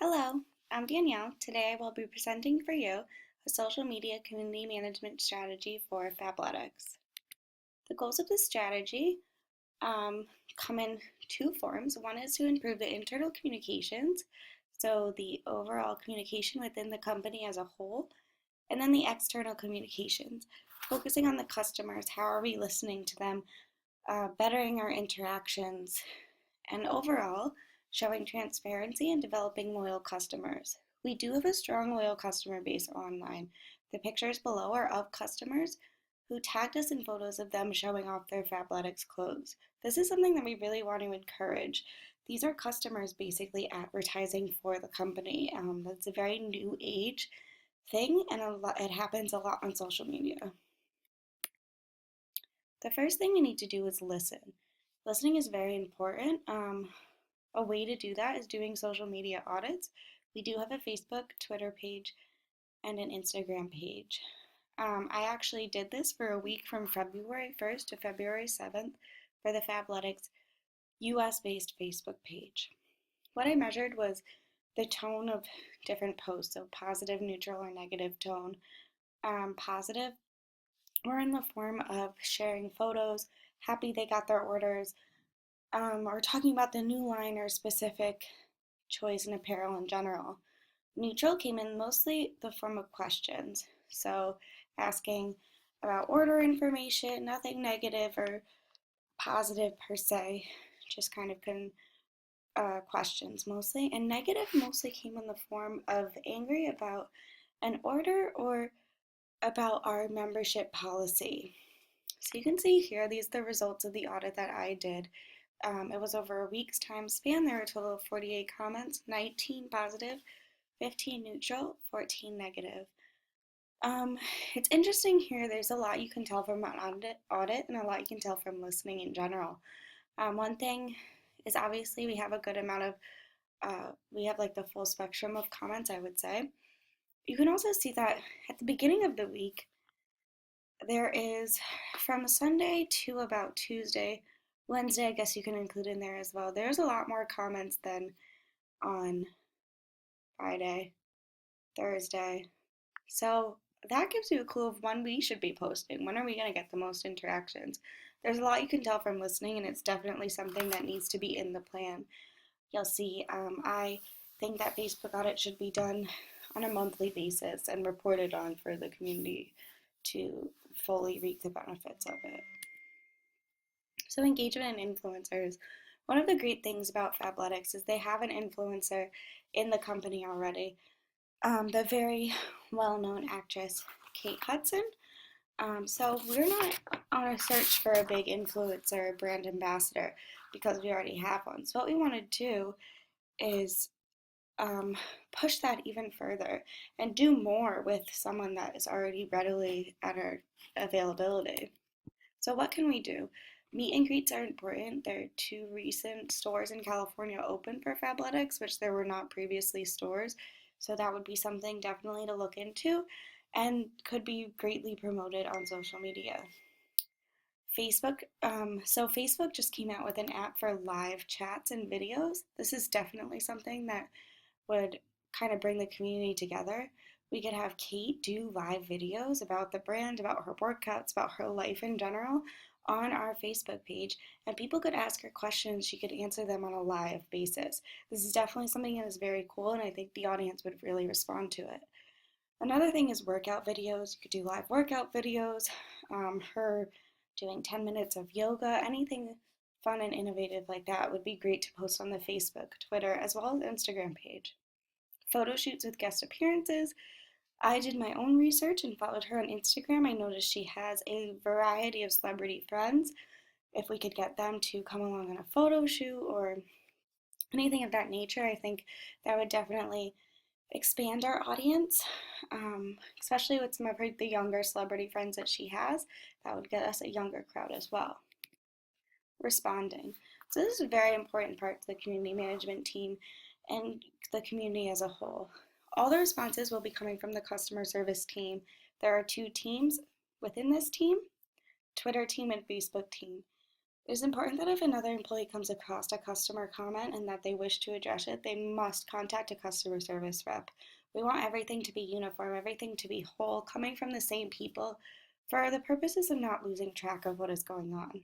Hello, I'm Danielle. Today I will be presenting for you a social media community management strategy for Fabletics. The goals of this strategy come in two forms. One is to improve the internal communications, so the overall communication within the company as a whole, and then the external communications, focusing on the customers. How are we listening to them, bettering our interactions, and overall, showing transparency and developing loyal customers. We do have a strong loyal customer base online. The pictures below are of customers who tagged us in photos of them showing off their Fabletics clothes. This is something that we really want to encourage. These are customers basically advertising for the company. That's a very new age thing, and it happens a lot on social media. The first thing we need to do is listen. Listening is very important. A way to do that is doing social media audits. We do have a Facebook, Twitter page, and an Instagram page. I actually did this for a week from February 1st to February 7th for the Fabletics US-based Facebook page. What I measured was the tone of different posts, so positive, neutral, or negative tone. Positive were in the form of sharing photos, happy they got their orders, or talking about the new line or specific choice in apparel in general. Neutral came in mostly the form of questions, so asking about order information, nothing negative or positive per se, just kind of questions mostly. And negative mostly came in the form of angry about an order or about our membership policy. So you can see here, these are the results of the audit that I did. It was over a week's time span. There were a total of 48 comments, 19 positive, 15 neutral, 14 negative. It's interesting here, there's a lot you can tell from an audit and a lot you can tell from listening in general. One thing is obviously we have a good amount of, we have like the full spectrum of comments, I would say. You can also see that at the beginning of the week, there is from Sunday to about Tuesday, Wednesday, I guess you can include in there as well. There's a lot more comments than on Friday, Thursday. So that gives you a clue of when we should be posting. When are we going to get the most interactions? There's a lot you can tell from listening, and it's definitely something that needs to be in the plan. You'll see, I think that Facebook audit should be done on a monthly basis and reported on for the community to fully reap the benefits of it. So engagement and influencers. One of the great things about Fabletics is they have an influencer in the company already. The very well-known actress Kate Hudson. So we're not on a search for a big influencer brand ambassador because we already have one. So what we want to do is push that even further and do more with someone that is already readily at our availability. So what can we do? Meet and greets are important. There are two recent stores in California open for Fabletics, which there were not previously stores. So that would be something definitely to look into and could be greatly promoted on social media. Facebook, so Facebook just came out with an app for live chats and videos. This is definitely something that would kind of bring the community together. We could have Kate do live videos about the brand, about her workouts, about her life in general on our Facebook page, and people could ask her questions. She could answer them on a live basis. This is definitely something that is very cool, and I think the audience would really respond to it. Another thing is workout videos. You could do live workout videos, her doing 10 minutes of yoga, anything fun and innovative like that would be great to post on the Facebook, Twitter, as well as Instagram page. Photo shoots with guest appearances. I did my own research and followed her on Instagram. I noticed she has a variety of celebrity friends. If we could get them to come along on a photo shoot or anything of that nature, I think that would definitely expand our audience, especially with some of the younger celebrity friends that she has. That would get us a younger crowd as well. Responding. So this is a very important part to the community management team and the community as a whole. All the responses will be coming from the customer service team. There are two teams within this team, Twitter team and Facebook team. It is important that if another employee comes across a customer comment and that they wish to address it, they must contact a customer service rep. We want everything to be uniform, everything to be whole, coming from the same people for the purposes of not losing track of what is going on.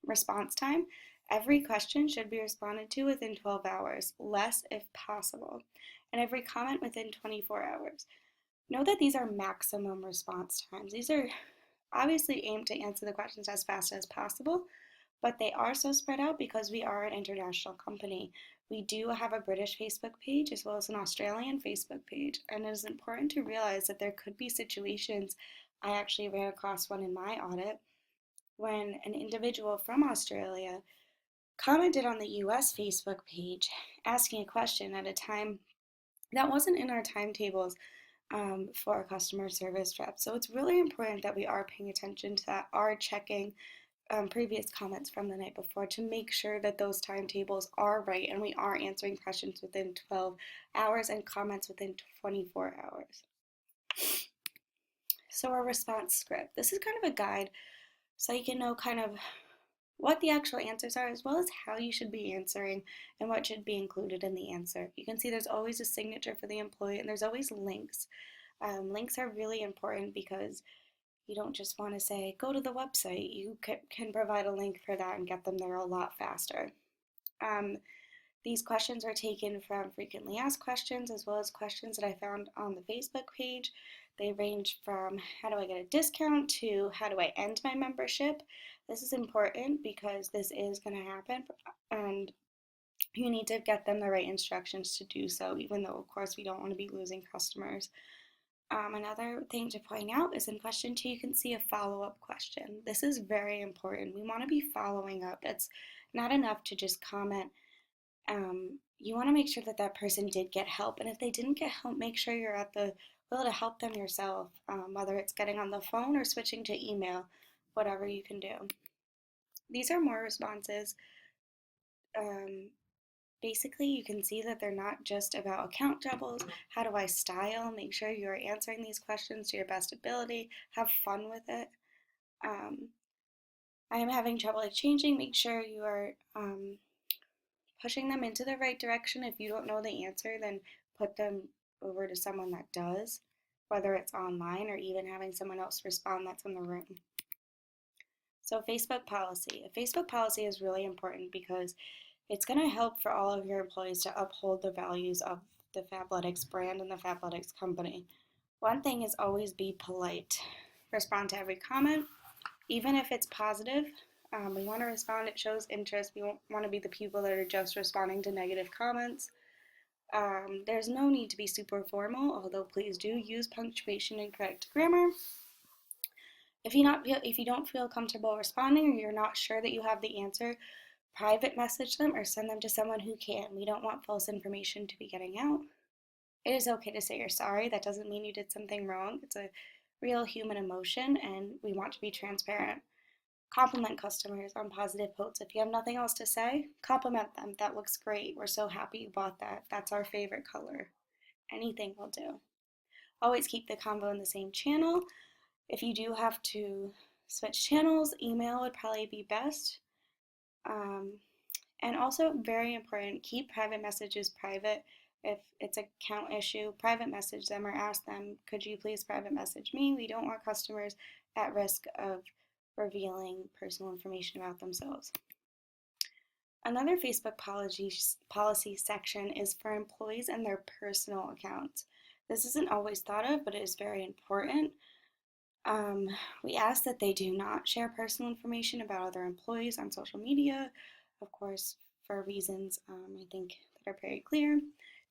Response time. Every question should be responded to within 12 hours, less if possible, and every comment within 24 hours. Know that these are maximum response times. These are obviously aimed to answer the questions as fast as possible, but they are so spread out because we are an international company. We do have a British Facebook page as well as an Australian Facebook page, and it is important to realize that there could be situations. I actually ran across one in my audit when an individual from Australia commented on the US Facebook page asking a question at a time that wasn't in our timetables for a customer service rep. So it's really important that we are paying attention to that, are checking previous comments from the night before to make sure that those timetables are right and we are answering questions within 12 hours and comments within 24 hours. So our response script. This is kind of a guide so you can know kind of what the actual answers are as well as how you should be answering and what should be included in the answer. You can see there's always a signature for the employee and there's always links. Links are really important because you don't just want to say, go to the website. You can provide a link for that and get them there a lot faster. These questions are taken from frequently asked questions as well as questions that I found on the Facebook page. They range from how do I get a discount to how do I end my membership. This is important because this is going to happen and you need to get them the right instructions to do so, even though of course we don't want to be losing customers. Another thing to point out is in question 2, you can see a follow-up question. This is very important. We want to be following up. It's not enough to just comment. You want to make sure that that person did get help. And if they didn't get help, make sure you're at the will to help them yourself, whether it's getting on the phone or switching to email, whatever you can do. These are more responses. Basically, you can see that they're not just about account doubles. How do I style? Make sure you're answering these questions to your best ability. Have fun with it. I am having trouble exchanging. Make sure you are pushing them into the right direction. If you don't know the answer, then put them over to someone that does, whether it's online or even having someone else respond that's in the room. So Facebook policy. A Facebook policy is really important because it's going to help for all of your employees to uphold the values of the Fabletics brand and the Fabletics company. One thing is always be polite. Respond to every comment, even if it's positive. We want to respond, it shows interest. We don't want to be the people that are just responding to negative comments. There's no need to be super formal, although please do use punctuation and correct grammar. If you don't feel comfortable responding or you're not sure that you have the answer, private message them or send them to someone who can. We don't want false information to be getting out. It is okay to say you're sorry. That doesn't mean you did something wrong. It's a real human emotion and we want to be transparent. Compliment customers on positive posts. If you have nothing else to say, compliment them. That looks great. We're so happy you bought that. That's our favorite color. Anything will do. Always keep the convo in the same channel. If you do have to switch channels, email would probably be best. And also, very important, keep private messages private. If it's an account issue, private message them or ask them, could you please private message me? We don't want customers at risk of revealing personal information about themselves. Another Facebook policy section is for employees and their personal accounts. This isn't always thought of, but it is very important. We ask that they do not share personal information about other employees on social media, of course, for reasons I think that are very clear.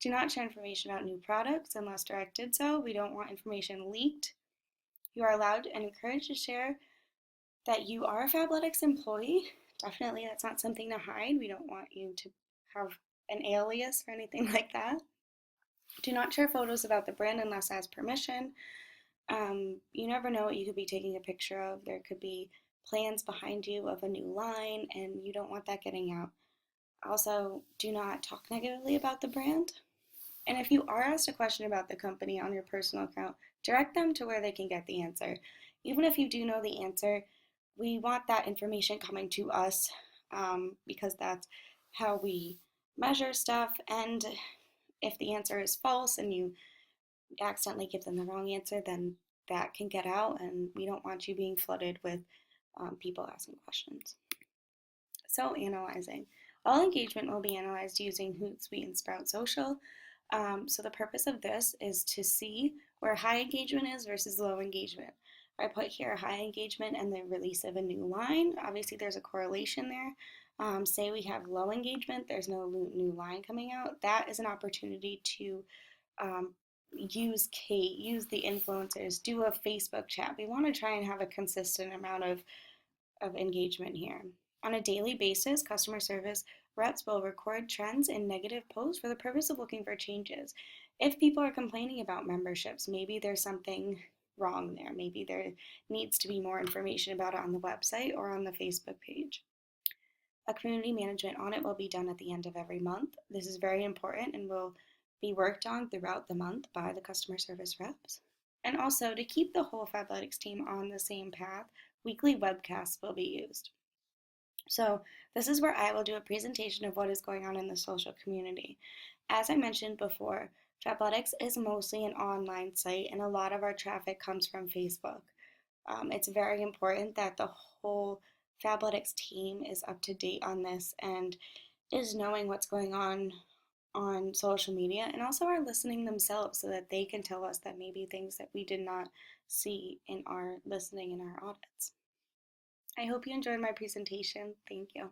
Do not share information about new products unless directed so. We don't want information leaked. You are allowed and encouraged to share that you are a Fabletics employee. Definitely, that's not something to hide. We don't want you to have an alias or anything like that. Do not share photos about the brand unless as permission. You never know what you could be taking a picture of. There could be plans behind you of a new line, and you don't want that getting out. Also, do not talk negatively about the brand. And if you are asked a question about the company on your personal account, direct them to where they can get the answer. Even if you do know the answer, we want that information coming to us because that's how we measure stuff. And if the answer is false and you accidentally give them the wrong answer, then that can get out, and we don't want you being flooded with people asking questions. So, analyzing. All engagement will be analyzed using Hootsuite and Sprout Social. So, the purpose of this is to see where high engagement is versus low engagement. I put here high engagement and the release of a new line. Obviously, there's a correlation there. Say we have low engagement, there's no new line coming out. That is an opportunity to use Kate, use the influencers, do a Facebook chat. We want to try and have a consistent amount of engagement here. On a daily basis, customer service reps will record trends in negative posts for the purpose of looking for changes. If people are complaining about memberships, maybe there's something wrong there. Maybe there needs to be more information about it on the website or on the Facebook page. A community management audit will be done at the end of every month. This is very important and will be worked on throughout the month by the customer service reps. And also, to keep the whole Fabletics team on the same path, weekly webcasts will be used. So this is where I will do a presentation of what is going on in the social community. As I mentioned before, Fabletics is mostly an online site, and a lot of our traffic comes from Facebook. It's very important that the whole Fabletics team is up to date on this and is knowing what's going on social media, and also are listening themselves so that they can tell us that maybe things that we did not see in our listening in our audits. I hope you enjoyed my presentation. Thank you.